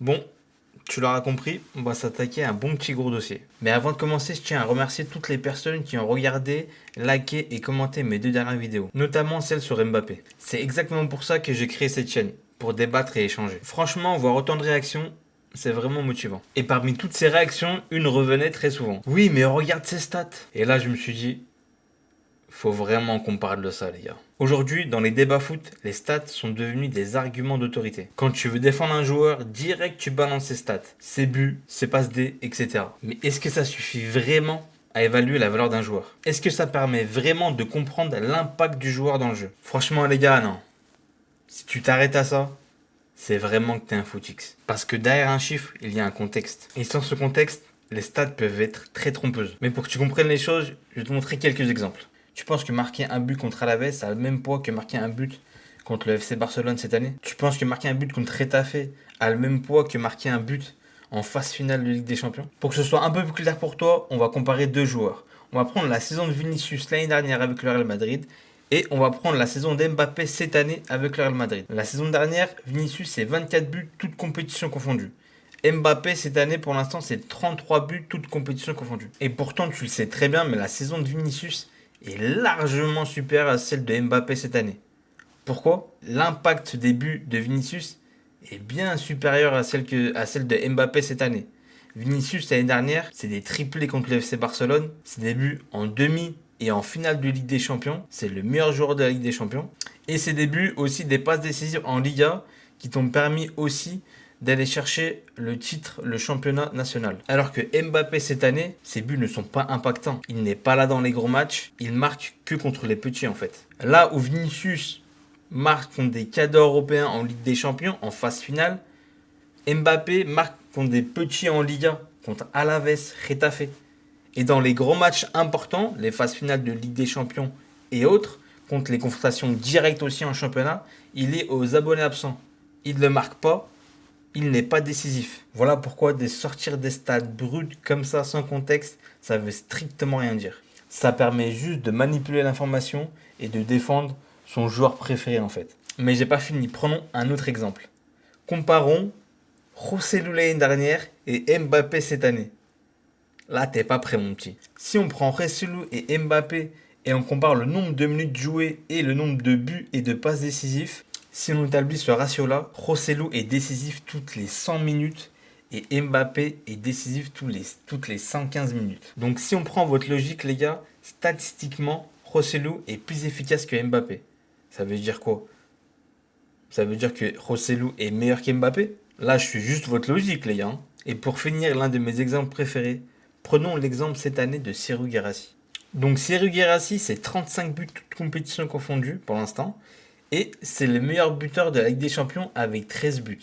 Bon, tu l'auras compris, on va s'attaquer à un bon petit gros dossier. Mais avant de commencer, je tiens à remercier toutes les personnes qui ont regardé, liké et commenté mes 2 dernières vidéos, notamment celle sur Mbappé. C'est exactement pour ça que j'ai créé cette chaîne, pour débattre et échanger. Franchement, voir autant de réactions, c'est vraiment motivant. Et parmi toutes ces réactions, une revenait très souvent. Oui, mais regarde ses stats. Et là, je me suis dit, faut vraiment qu'on parle de ça, les gars. Aujourd'hui, dans les débats foot, les stats sont devenus des arguments d'autorité. Quand tu veux défendre un joueur, direct tu balances ses stats, ses buts, ses passes D, etc. Mais est-ce que ça suffit vraiment à évaluer la valeur d'un joueur? Est-ce que ça permet vraiment de comprendre l'impact du joueur dans le jeu? Franchement, les gars, non. Si tu t'arrêtes à ça, c'est vraiment que t'es un footix. Parce que derrière un chiffre, il y a un contexte. Et sans ce contexte, les stats peuvent être très trompeuses. Mais pour que tu comprennes les choses, je vais te montrer quelques exemples. Tu penses que marquer un but contre Alaves, ça a le même poids que marquer un but contre le FC Barcelone cette année? Tu penses que marquer un but contre Retafe a le même poids que marquer un but en phase finale de Ligue des Champions? Pour que ce soit un peu plus clair pour toi, on va comparer deux joueurs. On va prendre la saison de Vinicius l'année dernière avec le Real Madrid et on va prendre la saison d'Mbappé cette année avec le Real Madrid. La saison dernière, Vinicius c'est 24 buts, toutes compétitions confondues. Mbappé cette année pour l'instant c'est 33 buts, toutes compétitions confondues. Et pourtant tu le sais très bien, mais la saison de Vinicius est largement supérieure à celle de Mbappé cette année. Pourquoi? L'impact des buts de Vinicius est bien supérieur à celle de Mbappé cette année. Vinicius l'année dernière, c'est des triplés contre le FC Barcelone, c'est des buts en demi et en finale de Ligue des Champions, c'est le meilleur joueur de la Ligue des Champions. Et c'est des buts aussi des passes décisives en Liga qui t'ont permis aussi d'aller chercher le titre, le championnat national. Alors que Mbappé cette année, ses buts ne sont pas impactants. Il n'est pas là dans les gros matchs, il marque que contre les petits en fait. Là où Vinicius marque contre des cadors européens en Ligue des Champions, en phase finale, Mbappé marque contre des petits en Liga, contre Alaves, Retafe. Et dans les gros matchs importants, les phases finales de Ligue des Champions et autres, contre les confrontations directes aussi en championnat, il est aux abonnés absents. Il ne le marque pas, il n'est pas décisif. Voilà pourquoi sortir des stats brutes comme ça sans contexte, ça veut strictement rien dire. Ça permet juste de manipuler l'information et de défendre son joueur préféré en fait. Mais j'ai pas fini, prenons un autre exemple. Comparons Joselu l'année dernière et Mbappé cette année. Là, t'es pas prêt, mon petit. Si on prend Joselu et Mbappé et on compare le nombre de minutes jouées et le nombre de buts et de passes décisifs, si on établit ce ratio-là, Joselu est décisif toutes les 100 minutes et Mbappé est décisif toutes les 115 minutes. Donc si on prend votre logique, les gars, statistiquement, Joselu est plus efficace que Mbappé. Ça veut dire quoi? Ça veut dire que Joselu est meilleur qu'Mbappé? Là, je suis juste votre logique, les gars. Et pour finir, l'un de mes exemples préférés, prenons l'exemple cette année de Serhou Guirassy. Donc Serhou Guirassy, c'est 35 buts toutes compétitions confondues pour l'instant. Et c'est le meilleur buteur de la Ligue des Champions avec 13 buts.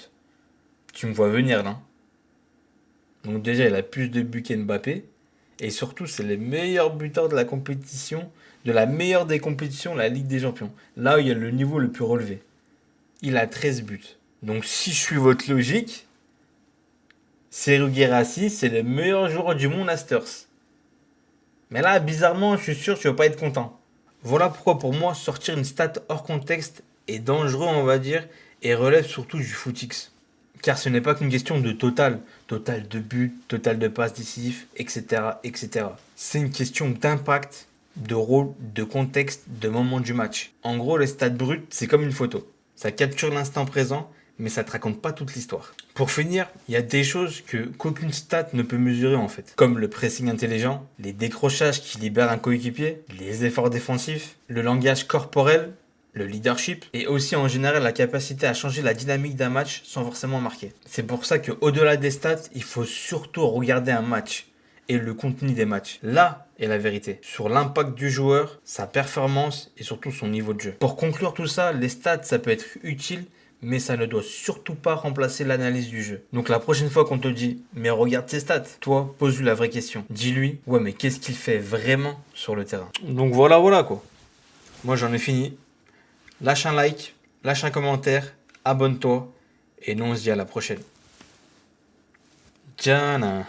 Tu me vois venir là. Donc déjà, il a plus de buts qu'Mbappé. Et surtout, c'est le meilleur buteur de la compétition, de la meilleure des compétitions, la Ligue des Champions. Là où il y a le niveau le plus relevé. Il a 13 buts. Donc si je suis votre logique, Serhou Guirassy, c'est le meilleur joueur du monde à Stars. Mais là, bizarrement, je suis sûr que tu vas pas être content. Voilà pourquoi pour moi, sortir une stat hors contexte est dangereux, on va dire, et relève surtout du footix. Car ce n'est pas qu'une question de total. Total de buts, total de passes décisives, etc. etc. C'est une question d'impact, de rôle, de contexte, de moment du match. En gros, les stats brutes, c'est comme une photo. Ça capture l'instant présent, mais ça te raconte pas toute l'histoire. Pour finir, il y a des choses qu'aucune stat ne peut mesurer en fait, comme le pressing intelligent, les décrochages qui libèrent un coéquipier, les efforts défensifs, le langage corporel, le leadership et aussi en général la capacité à changer la dynamique d'un match sans forcément marquer. C'est pour ça qu'au-delà des stats, il faut surtout regarder un match et le contenu des matchs. Là est la vérité sur l'impact du joueur, sa performance et surtout son niveau de jeu. Pour conclure tout ça, les stats ça peut être utile, mais ça ne doit surtout pas remplacer l'analyse du jeu. Donc la prochaine fois qu'on te dit mais regarde ses stats, toi pose-lui la vraie question. Dis-lui ouais mais qu'est-ce qu'il fait vraiment sur le terrain. Donc voilà quoi. Moi j'en ai fini. Lâche un like, lâche un commentaire, abonne-toi et nous on se dit à la prochaine. Tiens.